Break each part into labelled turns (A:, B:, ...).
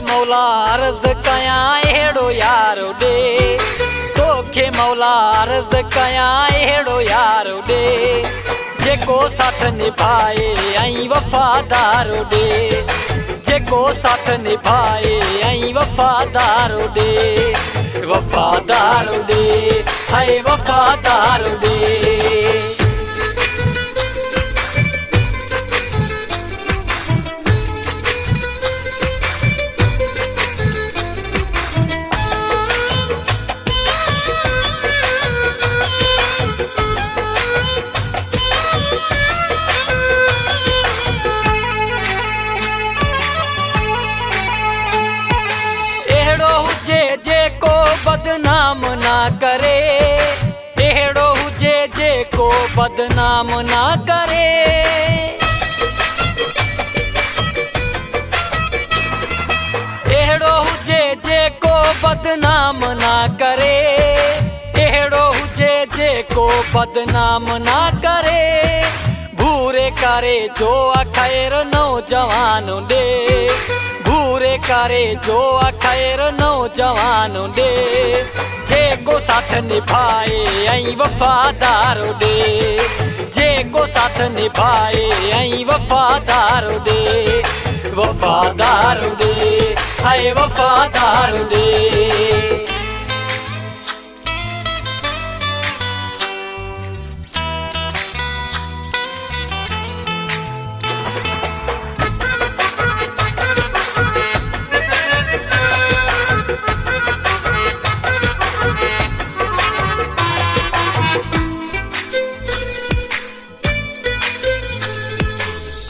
A: मौला अर्ज कयां अहिड़ो यार ॾे, तोखे मौला अर्ज कयां अहिड़ो यार ॾे, जेको साथ निभाए ऐं वफ़ादार ॾे, जेको साथ निभाए ऐं वफ़ादार ॾे, वफ़ादार ॾे, हाय वफ़ादार ॾे। जेको बदनाम ना करे, अहिड़ो हुजे जेको बदनाम ना करे, अहिड़ो हुजे जेको बदनाम ना करे, अहिड़ो हुजे जेको बदनाम ना करे, भूरे करे जो अखैर नौजवान ॾे, भूरे करे जो अखैर नौजवान ॾे, जेको साथ निभाए ऐं वफ़ादार ॾे, जेको साथ निभाए ऐं वफ़ादार ॾे, वफ़ादार ॾे, हाय वफ़ादार ॾे।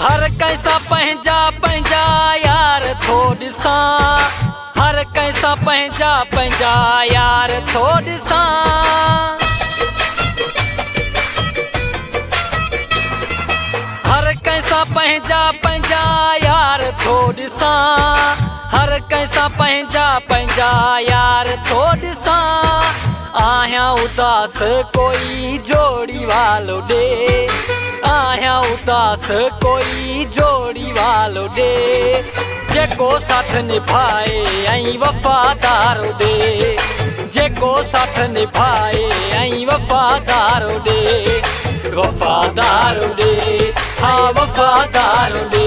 A: हर कैसा पंहिंजा पंहिंजा यार थो ॾिसां, हर कैसा पंहिंजा पंहिंजा यार थो ॾिसां, हर कैसा पंहिंजा पंहिंजा यार थो ॾिसां, हर कैसा पंहिंजा पंहिंजा यार थो ॾिसां, आहियां उदास कोई जोड़ी वालो ॾे, आहियां उदास कोई जोड़ी वालो ॾे, जेको साथ निभाए ऐं वफ़ादार ॾे, जेको साथ निभाए ऐं वफ़ादार ॾे, वफ़ादार ॾे, हा वफ़ादार ॾे।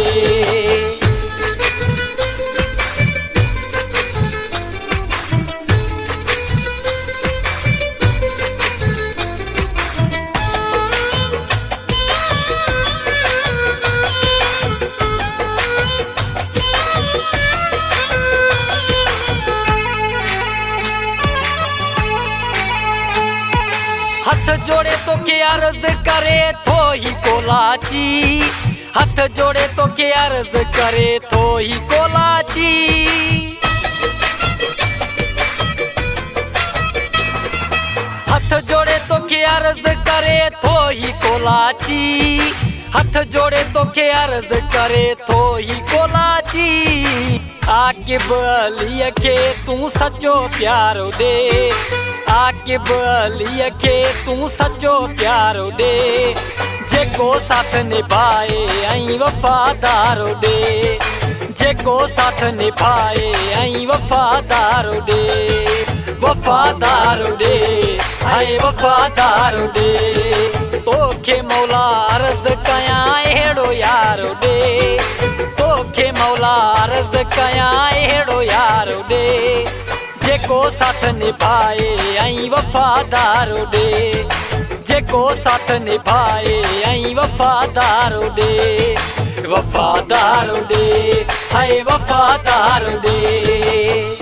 A: हथ जोड़े तोखे अर्ज़ करे थो ही कोलाची, हथ जोड़े तोखे अर्ज़ करे थो ही कोलाची, हथ जोड़े तोखे अर्ज़ करे थो ही कोलाची, हथ जोड़े तोखे अर्ज़ करे थो ही कोलाची, आकिब अलीअ खे तूं सचो प्यारो ॾे, आकिब अलीअ खे तूं सचो प्यारो ॾे, जेको साथ निभाए ऐं वफ़ादार ॾे, जेको साथ निभाए ऐं वफ़ादार ॾे, वफ़ादार ॾे, हाय वफ़ादार ॾे, तोखे मौला अर्ज़ कयां अहिड़ो यार ॾे, तोखे मौला अर्ज़ कयां अहिड़ो यार ॾे, जेको साथ निभाए ऐं वफ़ादार ॾे, जेको साथ निभाए ऐं वफ़ादार ॾे, वफ़ादार ॾे, हाय वफ़ादार ॾे।